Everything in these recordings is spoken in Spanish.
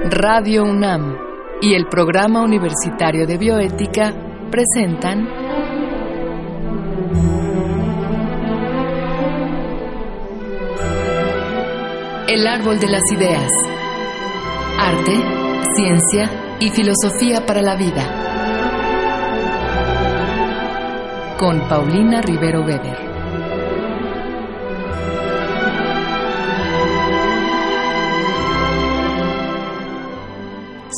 Radio UNAM y el Programa Universitario de Bioética presentan El Árbol de las Ideas. Arte, ciencia y filosofía para la vida. Con Paulina Rivero Weber.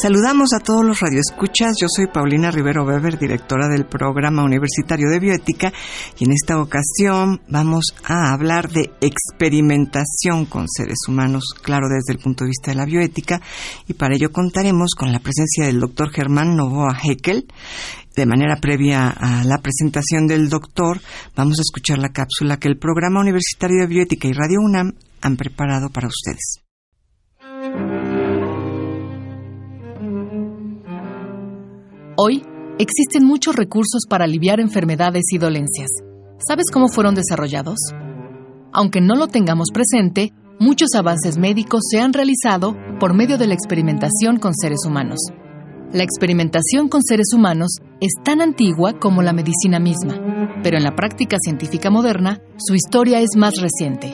Saludamos a todos los radioescuchas. Yo soy Paulina Rivero Weber, directora del Programa Universitario de Bioética, y en esta ocasión vamos a hablar de experimentación con seres humanos, claro, desde el punto de vista de la bioética, y para ello contaremos con la presencia del doctor Germán Novoa Haeckel. De manera previa a la presentación del doctor, vamos a escuchar la cápsula que el Programa Universitario de Bioética y Radio UNAM han preparado para ustedes. Hoy existen muchos recursos para aliviar enfermedades y dolencias. ¿Sabes cómo fueron desarrollados? Aunque no lo tengamos presente, muchos avances médicos se han realizado por medio de la experimentación con seres humanos. La experimentación con seres humanos es tan antigua como la medicina misma, pero en la práctica científica moderna, su historia es más reciente.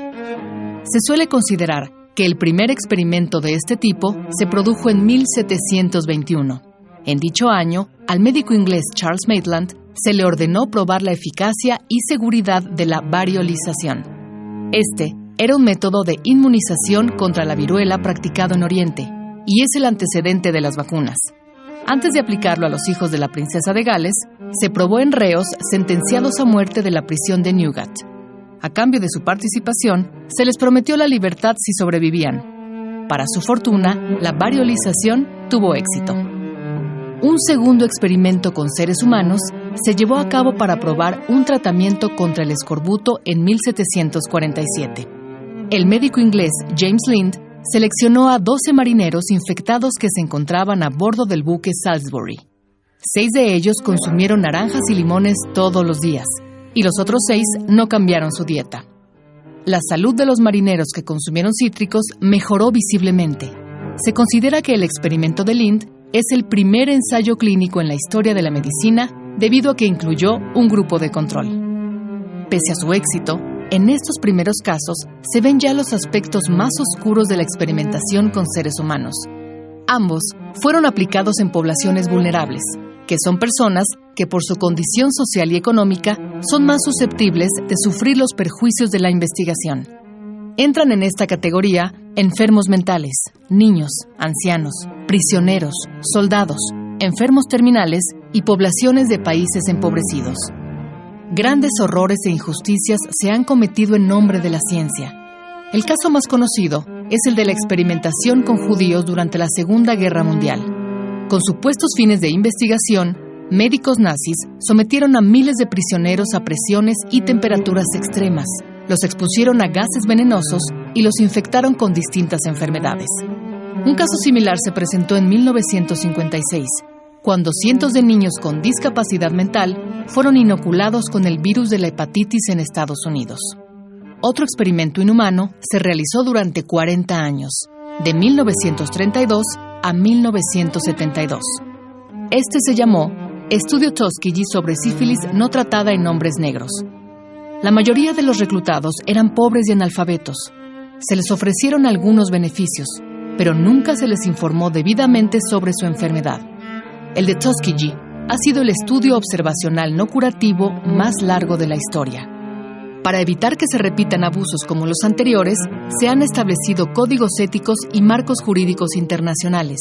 Se suele considerar que el primer experimento de este tipo se produjo en 1721. En dicho año, al médico inglés Charles Maitland se le ordenó probar la eficacia y seguridad de la variolización. Este era un método de inmunización contra la viruela practicado en Oriente, y es el antecedente de las vacunas. Antes de aplicarlo a los hijos de la princesa de Gales, se probó en reos sentenciados a muerte de la prisión de Newgate. A cambio de su participación, se les prometió la libertad si sobrevivían. Para su fortuna, la variolización tuvo éxito. Un segundo experimento con seres humanos se llevó a cabo para probar un tratamiento contra el escorbuto en 1747. El médico inglés James Lind seleccionó a 12 marineros infectados que se encontraban a bordo del buque Salisbury. 6 de ellos consumieron naranjas y limones todos los días, y los otros 6 no cambiaron su dieta. La salud de los marineros que consumieron cítricos mejoró visiblemente. Se considera que el experimento de Lind es el primer ensayo clínico en la historia de la medicina debido a que incluyó un grupo de control. Pese a su éxito, en estos primeros casos se ven ya los aspectos más oscuros de la experimentación con seres humanos. Ambos fueron aplicados en poblaciones vulnerables, que son personas que por su condición social y económica son más susceptibles de sufrir los perjuicios de la investigación. Entran en esta categoría enfermos mentales, niños, ancianos, prisioneros, soldados, enfermos terminales y poblaciones de países empobrecidos. Grandes horrores e injusticias se han cometido en nombre de la ciencia. El caso más conocido es el de la experimentación con judíos durante la Segunda Guerra Mundial. Con supuestos fines de investigación, médicos nazis sometieron a miles de prisioneros a presiones y temperaturas extremas, los expusieron a gases venenosos y los infectaron con distintas enfermedades. Un caso similar se presentó en 1956, cuando cientos de niños con discapacidad mental fueron inoculados con el virus de la hepatitis en Estados Unidos. Otro experimento inhumano se realizó durante 40 años, de 1932 a 1972. Este se llamó Estudio Tuskegee sobre sífilis no tratada en hombres negros. La mayoría de los reclutados eran pobres y analfabetos. Se les ofrecieron algunos beneficios, pero nunca se les informó debidamente sobre su enfermedad. El de Tuskegee ha sido el estudio observacional no curativo más largo de la historia. Para evitar que se repitan abusos como los anteriores, se han establecido códigos éticos y marcos jurídicos internacionales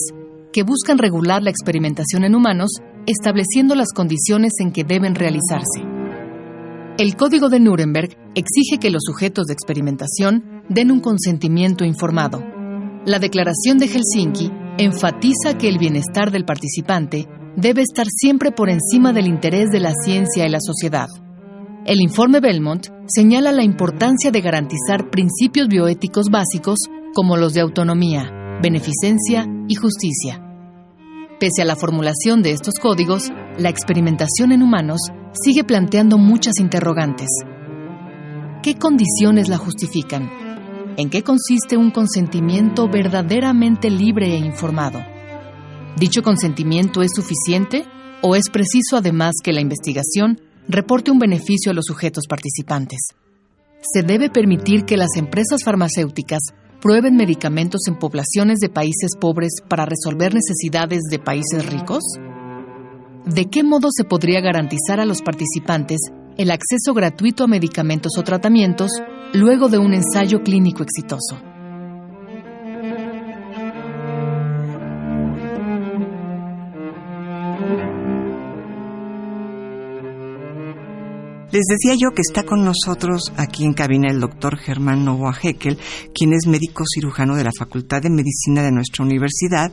que buscan regular la experimentación en humanos, estableciendo las condiciones en que deben realizarse. El Código de Nuremberg exige que los sujetos de experimentación den un consentimiento informado. La Declaración de Helsinki enfatiza que el bienestar del participante debe estar siempre por encima del interés de la ciencia y la sociedad. El informe Belmont señala la importancia de garantizar principios bioéticos básicos como los de autonomía, beneficencia y justicia. Pese a la formulación de estos códigos, la experimentación en humanos sigue planteando muchas interrogantes. ¿Qué condiciones la justifican? ¿En qué consiste un consentimiento verdaderamente libre e informado? ¿Dicho consentimiento es suficiente o es preciso además que la investigación reporte un beneficio a los sujetos participantes? ¿Se debe permitir que las empresas farmacéuticas prueben medicamentos en poblaciones de países pobres para resolver necesidades de países ricos? ¿De qué modo se podría garantizar a los participantes el acceso gratuito a medicamentos o tratamientos luego de un ensayo clínico exitoso? Les decía yo que está con nosotros aquí en cabina el doctor Germán Novoa Haeckel, quien es médico cirujano de la Facultad de Medicina de nuestra universidad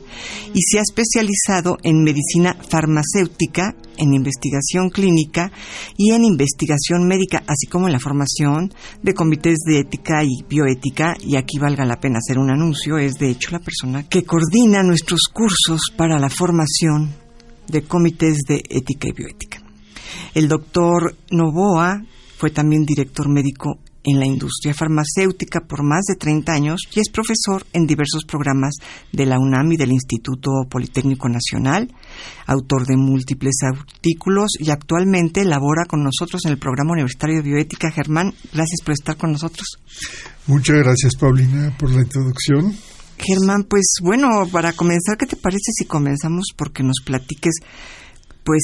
y se ha especializado en medicina farmacéutica, en investigación clínica y en investigación médica, así como en la formación de comités de ética y bioética. Y aquí valga la pena hacer un anuncio, es de hecho la persona que coordina nuestros cursos para la formación de comités de ética y bioética. El doctor Novoa fue también director médico en la industria farmacéutica por más de 30 años y es profesor en diversos programas de la UNAM y del Instituto Politécnico Nacional, autor de múltiples artículos y actualmente labora con nosotros en el Programa Universitario de Bioética. Germán, gracias por estar con nosotros. Muchas gracias, Paulina, por la introducción. Germán, pues bueno, para comenzar, ¿qué te parece si comenzamos porque nos platiques, pues,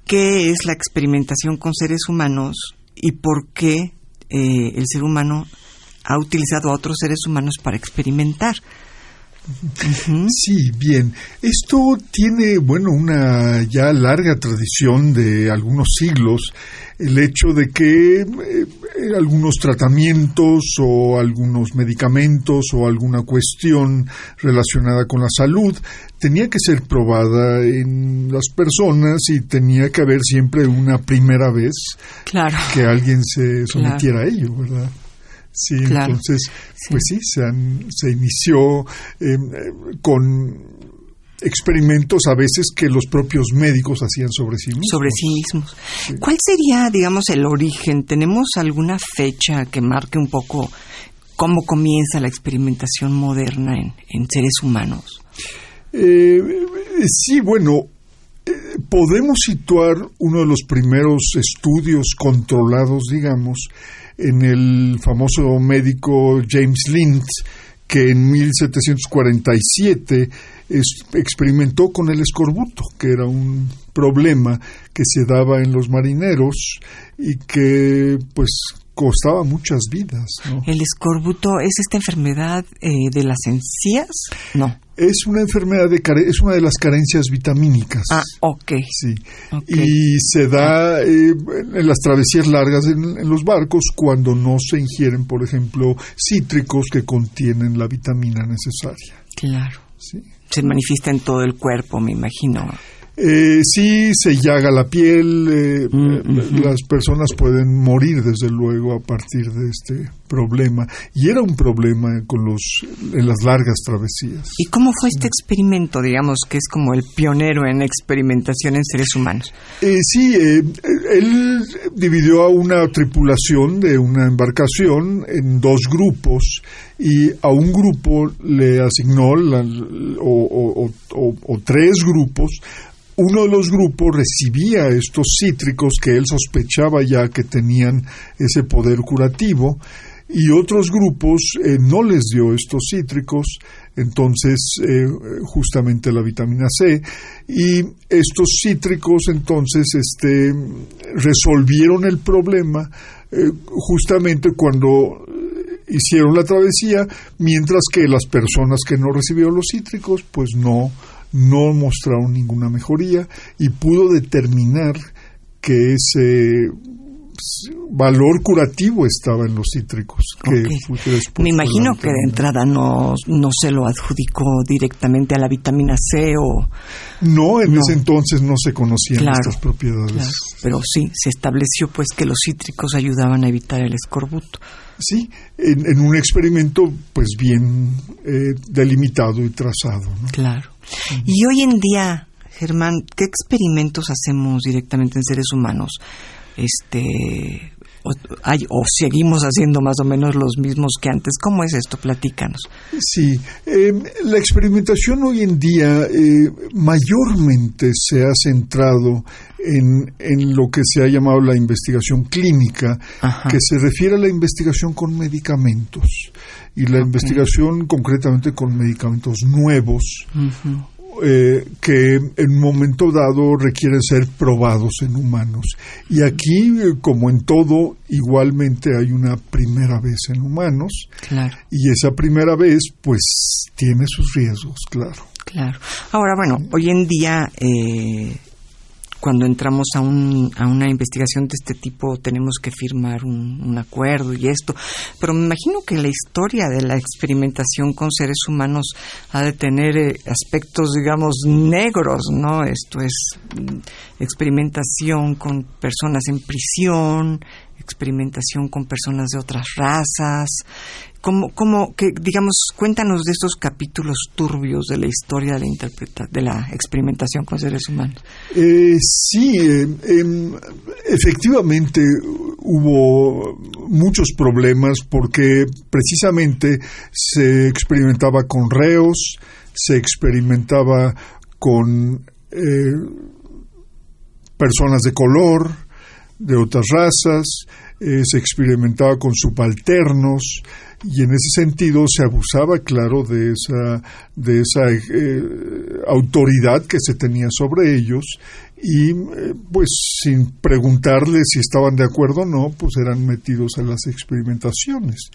qué es la experimentación con seres humanos y por qué el ser humano ha utilizado a otros seres humanos para experimentar? Uh-huh. Sí, bien. Esto tiene, una ya larga tradición de algunos siglos, el hecho de que algunos tratamientos o algunos medicamentos o alguna cuestión relacionada con la salud tenía que ser probada en las personas y tenía que haber siempre una primera vez que alguien se sometiera a ello, ¿verdad? Sí, claro. Entonces, pues sí, se inició con experimentos a veces que los propios médicos hacían sobre sí mismos. Sí. ¿Cuál sería, digamos, el origen? ¿Tenemos alguna fecha que marque un poco cómo comienza la experimentación moderna en seres humanos? Sí, podemos situar uno de los primeros estudios controlados, digamos, en el famoso médico James Lind, que en 1747 experimentó con el escorbuto, que era un problema que se daba en los marineros y que, pues, costaba muchas vidas, ¿no? ¿El escorbuto es esta enfermedad de las encías? No. Es una enfermedad es una de las carencias vitamínicas. Ah, ok. Sí. Okay. Y se da en las travesías largas en los barcos cuando no se ingieren, por ejemplo, cítricos que contienen la vitamina necesaria. Claro. Sí. Se manifiesta en todo el cuerpo, me imagino. Sí, se llaga la piel, las personas pueden morir desde luego a partir de este problema, y era un problema en las largas travesías. ¿Y cómo fue este experimento, digamos, que es como el pionero en experimentación en seres humanos? Él dividió a una tripulación de una embarcación en dos grupos, y a un grupo le asignó o tres grupos. Uno de los grupos recibía estos cítricos que él sospechaba ya que tenían ese poder curativo, y otros grupos no les dio estos cítricos, entonces justamente la vitamina C, y estos cítricos entonces resolvieron el problema justamente cuando hicieron la travesía, mientras que las personas que no recibieron los cítricos pues no mostraron ninguna mejoría, y pudo determinar que ese valor curativo estaba en los cítricos. Me imagino que de entrada no se lo adjudicó directamente a la vitamina C o... No, ese entonces no se conocían estas propiedades. Claro, pero sí, se estableció pues que los cítricos ayudaban a evitar el escorbuto. Sí, en un experimento pues bien delimitado y trazado, ¿no? Claro. Y hoy en día, Germán, ¿qué experimentos hacemos directamente en seres humanos? o seguimos haciendo más o menos los mismos que antes. ¿Cómo es esto? Platícanos. Sí, la experimentación hoy en día mayormente se ha centrado en lo que se ha llamado la investigación clínica, Ajá. que se refiere a la investigación con medicamentos y la investigación concretamente con medicamentos nuevos. Uh-huh. Que en un momento dado requieren ser probados en humanos. Y aquí, como en todo, igualmente hay una primera vez en humanos. Claro. Y esa primera vez, pues, tiene sus riesgos, claro. Claro. Ahora, bueno, hoy en día, cuando entramos a una investigación de este tipo, tenemos que firmar un acuerdo y esto. Pero me imagino que la historia de la experimentación con seres humanos ha de tener aspectos, digamos, negros, ¿no? Esto es experimentación con personas en prisión, experimentación con personas de otras razas. Cuéntanos de estos capítulos turbios de la historia de la experimentación con seres humanos. Sí, efectivamente hubo muchos problemas porque precisamente se experimentaba con reos, se experimentaba con personas de color, de otras razas, se experimentaba con subalternos, y en ese sentido se abusaba, claro, de esa autoridad que se tenía sobre ellos, y pues sin preguntarles si estaban de acuerdo o no, pues eran metidos a las experimentaciones,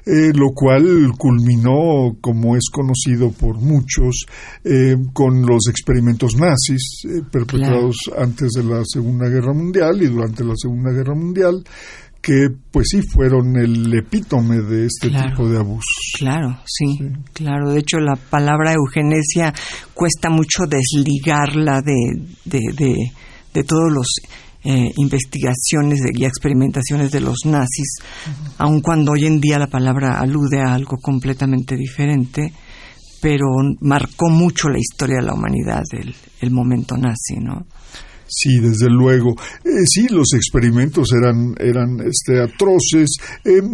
lo cual culminó, como es conocido por muchos, con los experimentos nazis perpetrados claro. antes de la Segunda Guerra Mundial y durante la Segunda Guerra Mundial, que pues sí fueron el epítome de este claro, tipo de abusos. Claro, sí, claro. De hecho, la palabra eugenesia cuesta mucho desligarla de todos los investigaciones y experimentaciones de los nazis, uh-huh. aun cuando hoy en día la palabra alude a algo completamente diferente, pero marcó mucho la historia de la humanidad el momento nazi, ¿no? Sí, desde luego. Sí, los experimentos eran atroces.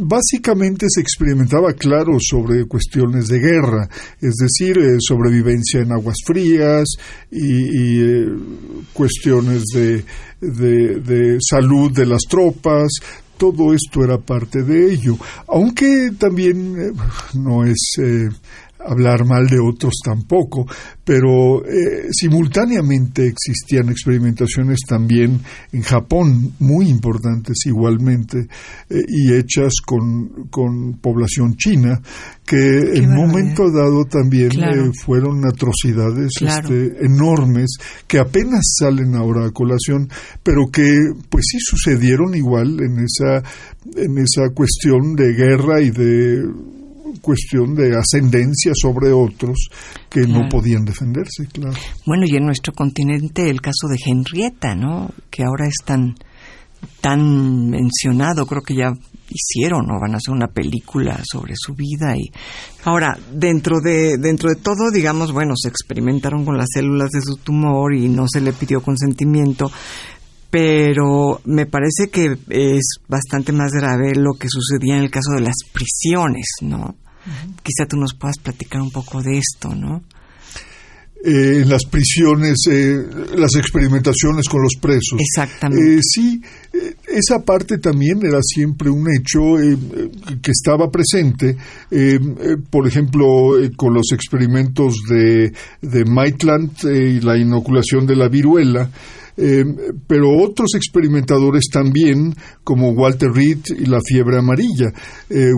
Básicamente se experimentaba, claro, sobre cuestiones de guerra, es decir, sobrevivencia en aguas frías y cuestiones de salud de las tropas. Todo esto era parte de ello, aunque también no es hablar mal de otros tampoco, pero simultáneamente existían experimentaciones también en Japón, muy importantes igualmente, y hechas con población china, que en un momento dado también claro. Fueron atrocidades claro. Enormes, que apenas salen ahora a colación, pero que pues sí sucedieron igual en esa cuestión de guerra y de cuestión de ascendencia sobre otros que claro. No podían defenderse, claro. Bueno, y en nuestro continente el caso de Henrietta, ¿no? Que ahora es tan mencionado, creo que ya hicieron o van a hacer una película sobre su vida. Y ahora, dentro de todo, digamos, bueno, se experimentaron con las células de su tumor y no se le pidió consentimiento, pero me parece que es bastante más grave lo que sucedía en el caso de las prisiones, ¿no? Uh-huh. Quizá tú nos puedas platicar un poco de esto, ¿no? En las prisiones, las experimentaciones con los presos. Exactamente. Sí, esa parte también era siempre un hecho que estaba presente. Por ejemplo, con los experimentos de Maitland y la inoculación de la viruela. Pero otros experimentadores también, como Walter Reed y la fiebre amarilla.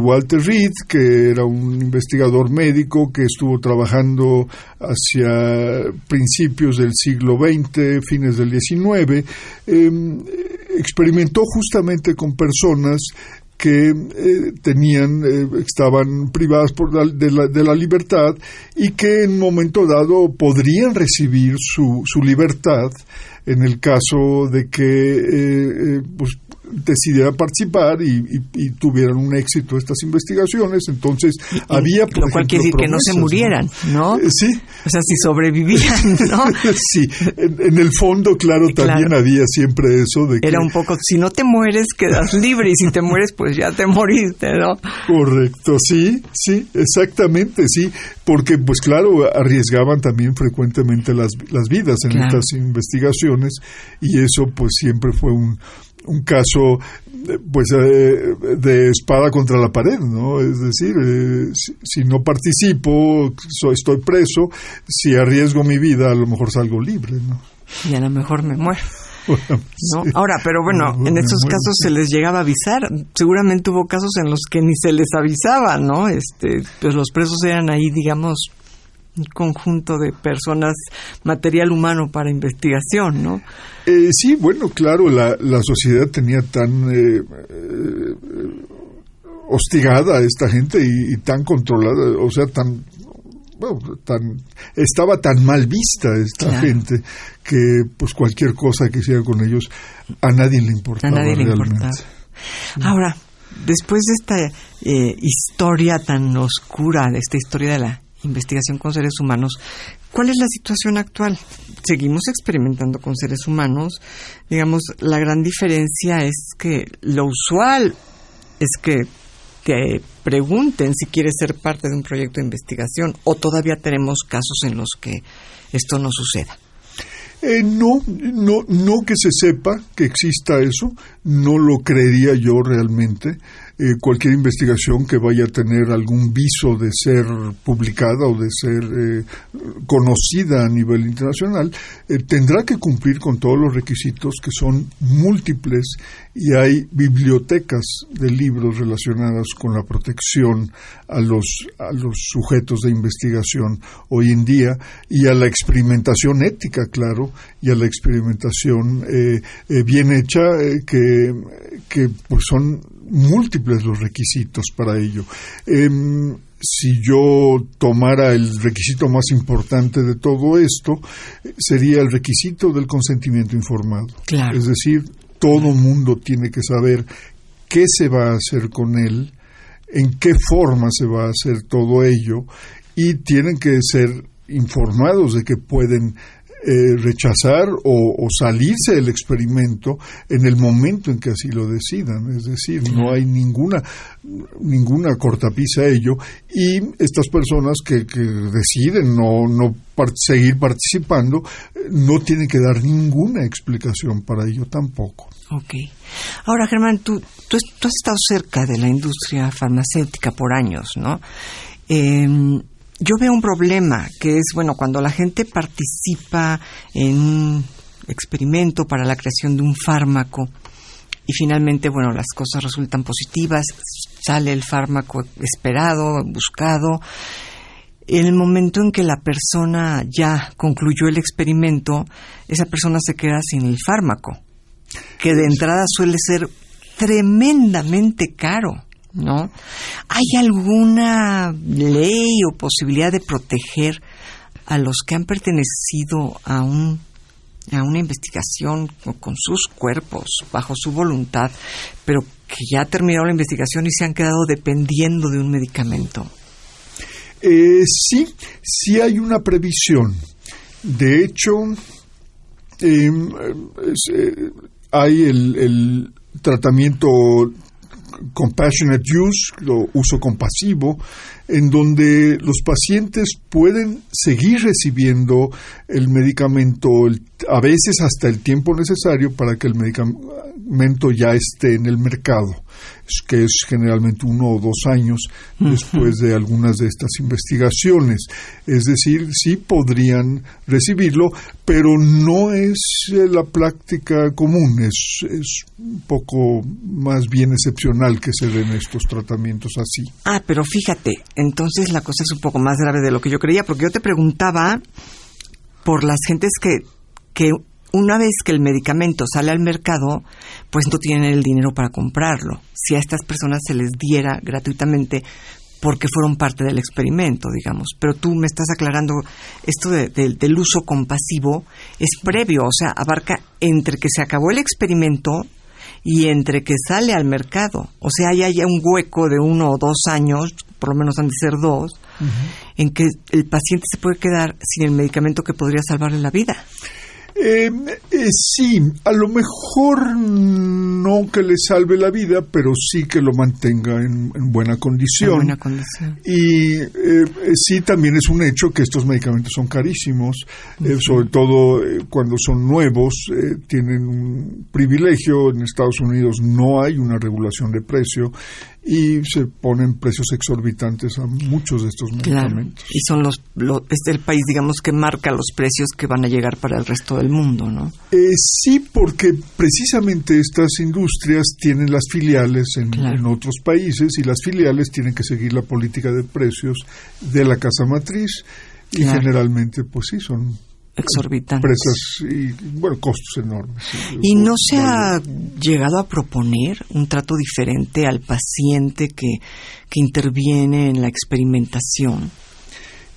Walter Reed, que era un investigador médico que estuvo trabajando hacia principios del siglo XX, fines del XIX, experimentó justamente con personas que estaban privadas de la libertad y que en un momento dado podrían recibir su libertad en el caso de que decidieran participar y tuvieran un éxito estas investigaciones. Entonces había, por lo cual quiere decir que no se murieran, ¿no? Sí. O sea, si sobrevivían, ¿no? Sí, en el fondo, claro, también había siempre eso de que... Era un poco, si no te mueres, quedas libre, y si te mueres, pues ya te moriste, ¿no? Correcto, sí, exactamente, sí, porque pues claro, arriesgaban también frecuentemente las vidas en estas investigaciones, y eso pues siempre fue un caso pues de espada contra la pared, ¿no? Es decir, si no participo, estoy preso; si arriesgo mi vida, a lo mejor salgo libre, ¿no? Y a lo mejor me muero. ¿No? Ahora, pero bueno, en estos casos se les llegaba a avisar. Seguramente hubo casos en los que ni se les avisaba, ¿no? Pues los presos eran ahí, digamos, un conjunto de personas, material humano para investigación, ¿no? Sí, bueno, claro, la sociedad tenía tan hostigada a esta gente y tan controlada, o sea, estaba tan mal vista esta gente, que pues cualquier cosa que hiciera con ellos a nadie le importaba. Ahora, después de esta historia tan oscura, de esta historia de la investigación con seres humanos, ¿cuál es la situación actual? Seguimos experimentando con seres humanos. Digamos, la gran diferencia es que lo usual es que te pregunten si quieres ser parte de un proyecto de investigación, o todavía tenemos casos en los que esto no suceda. No que se sepa que exista eso, no lo creería yo realmente. Cualquier investigación que vaya a tener algún viso de ser publicada o de ser conocida a nivel internacional, tendrá que cumplir con todos los requisitos, que son múltiples, y hay bibliotecas de libros relacionadas con la protección a los sujetos de investigación hoy en día, y a la experimentación ética, claro, y a la experimentación bien hecha, que pues son múltiples los requisitos para ello. Si yo tomara el requisito más importante de todo esto, sería el requisito del consentimiento informado. Claro. Es decir, todo mundo tiene que saber qué se va a hacer con él, en qué forma se va a hacer todo ello, y tienen que ser informados de que pueden rechazar o salirse del experimento en el momento en que así lo decidan. Es decir, no hay ninguna cortapisa a ello, y estas personas que deciden no seguir participando no tienen que dar ninguna explicación para ello tampoco. Ok. Ahora, Germán, tú has estado cerca de la industria farmacéutica por años, ¿no? Yo veo un problema, que es, bueno, cuando la gente participa en un experimento para la creación de un fármaco y finalmente, bueno, las cosas resultan positivas, sale el fármaco esperado, buscado. En el momento en que la persona ya concluyó el experimento, esa persona se queda sin el fármaco, que de entrada suele ser tremendamente caro, ¿no? ¿Hay alguna ley o posibilidad de proteger a los que han pertenecido a una investigación con sus cuerpos, bajo su voluntad, pero que ya terminó la investigación y se han quedado dependiendo de un medicamento? Sí hay una previsión. De hecho, hay el tratamiento compassionate use, o uso compasivo, en donde los pacientes pueden seguir recibiendo el medicamento, a veces hasta el tiempo necesario para que el medicamento ya esté en el mercado, que es generalmente 1 o 2 años después de algunas de estas investigaciones. Es decir, sí podrían recibirlo, pero no es la práctica común, es un poco más bien excepcional que se den estos tratamientos así. Pero fíjate, entonces la cosa es un poco más grave de lo que yo creía, porque yo te preguntaba por las gentes que una vez que el medicamento sale al mercado, pues no tienen el dinero para comprarlo. Si a estas personas se les diera gratuitamente porque fueron parte del experimento, digamos. Pero tú me estás aclarando, esto del uso compasivo es previo, o sea, abarca entre que se acabó el experimento y entre que sale al mercado, o sea, hay un hueco de 1 o 2 años, por lo menos han de ser 2, en que el paciente se puede quedar sin el medicamento que podría salvarle la vida. Sí, a lo mejor no que le salve la vida, pero sí que lo mantenga en buena condición. Y sí, también es un hecho que estos medicamentos son carísimos, sobre todo cuando son nuevos, tienen un privilegio. En Estados Unidos no hay una regulación de precio y se ponen precios exorbitantes a muchos de estos medicamentos. Claro. Y son es el país, digamos, que marca los precios que van a llegar para el resto del mundo, ¿no? Sí, porque precisamente estas industrias tienen las filiales en otros países, y las filiales tienen que seguir la política de precios de la casa matriz, y generalmente, pues sí, son exorbitantes. Empresas y, costos enormes. ¿Y no se ha llegado a proponer un trato diferente al paciente que interviene en la experimentación?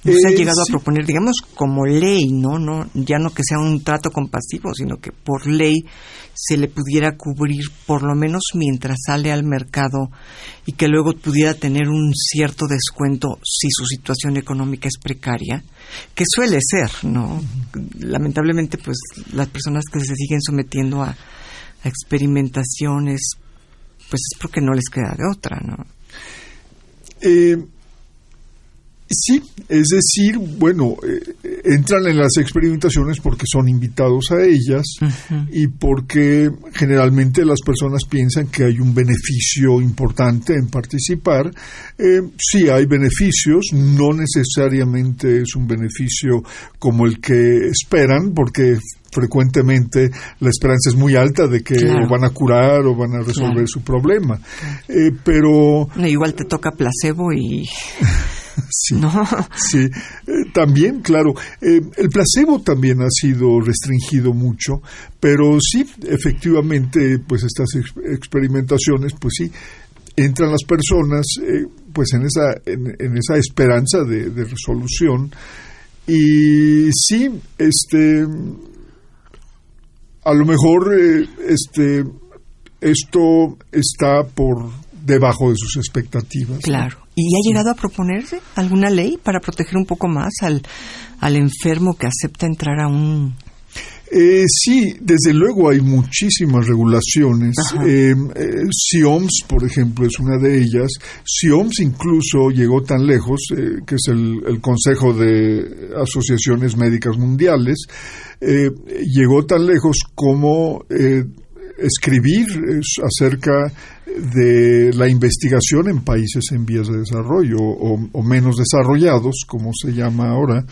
¿No se ha llegado a proponer, digamos, como ley, ¿no? Ya no que sea un trato compasivo, sino que por ley se le pudiera cubrir por lo menos mientras sale al mercado, y que luego pudiera tener un cierto descuento si su situación económica es precaria, que suele ser, ¿no? Lamentablemente, pues las personas que se siguen sometiendo a experimentaciones, pues es porque no les queda de otra, ¿no? Sí, es decir, entran en las experimentaciones porque son invitados a ellas, y porque generalmente las personas piensan que hay un beneficio importante en participar. Sí hay beneficios, no necesariamente es un beneficio como el que esperan, porque frecuentemente la esperanza es muy alta de que lo van a curar o van a resolver su problema. Pero igual te toca placebo y... Sí, sí. También, claro, el placebo también ha sido restringido mucho, pero sí, efectivamente, pues estas experimentaciones, pues sí, entran las personas, pues en esa esperanza de resolución, y sí, a lo mejor, esto está por debajo de sus expectativas. Claro. ¿Y ha llegado a proponerse alguna ley para proteger un poco más al enfermo que acepta entrar a un...? Sí, desde luego hay muchísimas regulaciones. CIOMS, por ejemplo, es una de ellas. CIOMS incluso llegó tan lejos, que es el Consejo de Asociaciones Médicas Mundiales, llegó tan lejos como escribir acerca de la investigación en países en vías de desarrollo o menos desarrollados, como se llama ahora,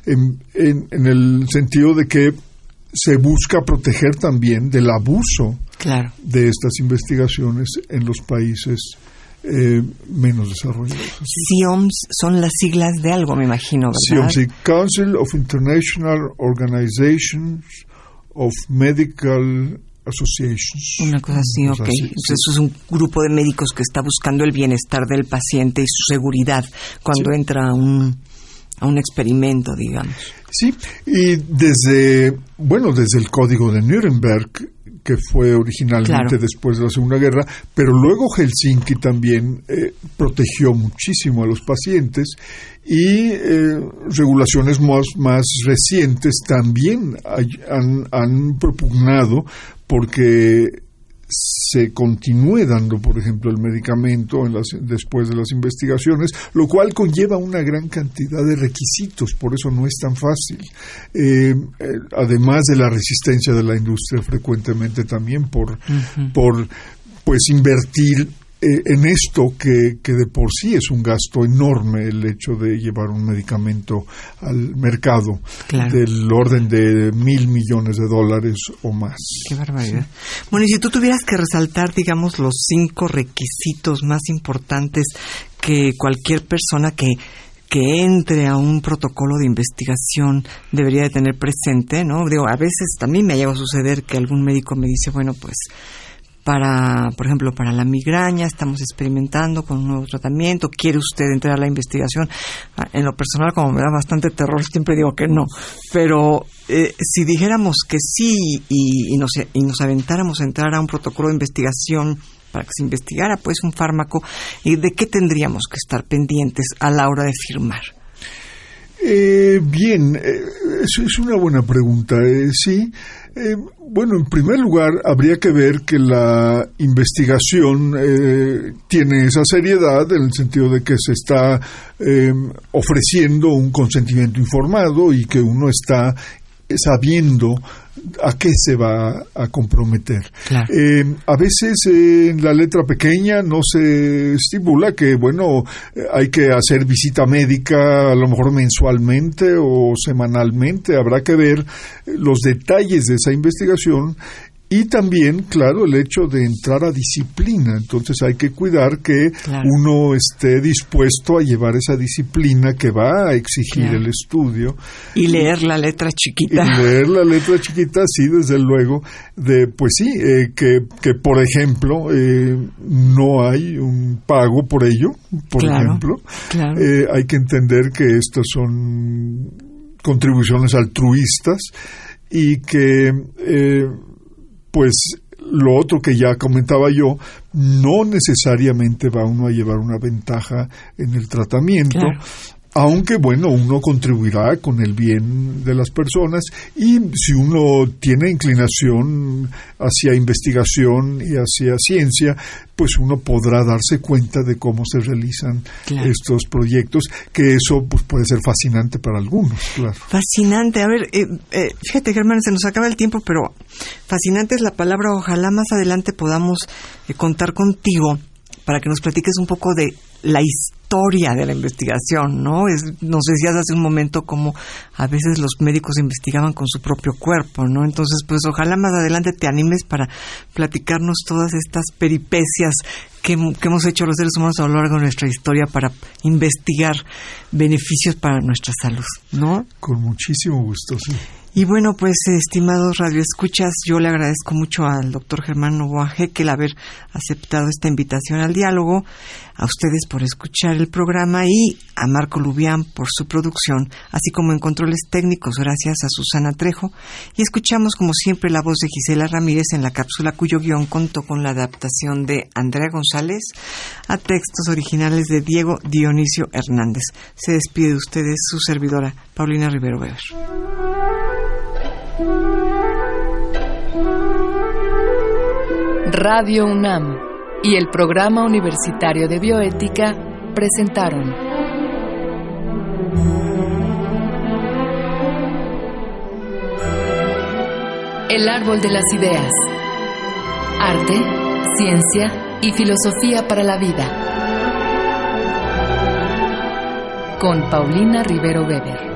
en el sentido de que se busca proteger también del abuso de estas investigaciones en los países menos desarrollados. CIOMS son las siglas de algo, me imagino, ¿verdad? CIOMS, Council of International Organizations of Medical Associations. Una cosa así, ok. Entonces es un grupo de médicos que está buscando el bienestar del paciente y su seguridad cuando entra a un experimento, digamos. Sí, y desde el Código de Nuremberg, que fue originalmente después de la Segunda Guerra, pero luego Helsinki también protegió muchísimo a los pacientes, y regulaciones más recientes también han propugnado porque se continúe dando, por ejemplo, el medicamento después de las investigaciones, lo cual conlleva una gran cantidad de requisitos, por eso no es tan fácil. Además de la resistencia de la industria frecuentemente también por invertir en esto que de por sí es un gasto enorme, el hecho de llevar un medicamento al mercado del orden de $1,000 millones o más. ¡Qué barbaridad! Sí. Bueno, y si tú tuvieras que resaltar, digamos, los 5 requisitos más importantes que cualquier persona que entre a un protocolo de investigación debería de tener presente, ¿no? Digo, a veces también me ha llegado a suceder que algún médico me dice, bueno, pues por ejemplo, para la migraña, estamos experimentando con un nuevo tratamiento, ¿quiere usted entrar a la investigación? En lo personal, como me da bastante terror, siempre digo que no, pero si dijéramos que sí y nos aventáramos a entrar a un protocolo de investigación para que se investigara pues un fármaco, ¿de qué tendríamos que estar pendientes a la hora de firmar? Bien, eso es una buena pregunta, sí. Bueno, en primer lugar, habría que ver que la investigación tiene esa seriedad en el sentido de que se está ofreciendo un consentimiento informado y que uno está sabiendo a qué se va a comprometer. Claro. A veces en la letra pequeña no se estipula que, bueno, hay que hacer visita médica a lo mejor mensualmente o semanalmente. Habrá que ver los detalles de esa investigación. Y también, claro, el hecho de entrar a disciplina. Entonces hay que cuidar que uno esté dispuesto a llevar esa disciplina que va a exigir el estudio. Y leer la letra chiquita. Y leer la letra chiquita, sí, desde luego. Pues sí, que por ejemplo, no hay un pago por ello, por ejemplo. Claro. Hay que entender que estas son contribuciones altruistas y que... pues lo otro que ya comentaba yo, no necesariamente va uno a llevar una ventaja en el tratamiento, aunque bueno, uno contribuirá con el bien de las personas y si uno tiene inclinación hacia investigación y hacia ciencia, pues uno podrá darse cuenta de cómo se realizan estos proyectos, que eso pues puede ser fascinante para algunos, claro. Fascinante. A ver, fíjate, Germán, se nos acaba el tiempo, pero fascinante es la palabra. Ojalá más adelante podamos contar contigo para que nos platiques un poco de la historia de la investigación, ¿no? Nos decías hace un momento cómo a veces los médicos investigaban con su propio cuerpo, ¿no? Entonces, pues ojalá más adelante te animes para platicarnos todas estas peripecias que hemos hecho los seres humanos a lo largo de nuestra historia para investigar beneficios para nuestra salud, ¿no? Con muchísimo gusto, sí. Y bueno, pues, estimados radioescuchas, yo le agradezco mucho al doctor Germán Novoa Haeckel haber aceptado esta invitación al diálogo, a ustedes por escuchar el programa y a Marco Lubián por su producción, así como en controles técnicos, gracias a Susana Trejo. Y escuchamos, como siempre, la voz de Gisela Ramírez en la cápsula cuyo guión contó con la adaptación de Andrea González a textos originales de Diego Dionisio Hernández. Se despide de ustedes su servidora, Paulina Rivero Weber. Radio UNAM y el Programa Universitario de Bioética presentaron El Árbol de las Ideas. Arte, ciencia y filosofía para la vida. Con Paulina Rivero Weber.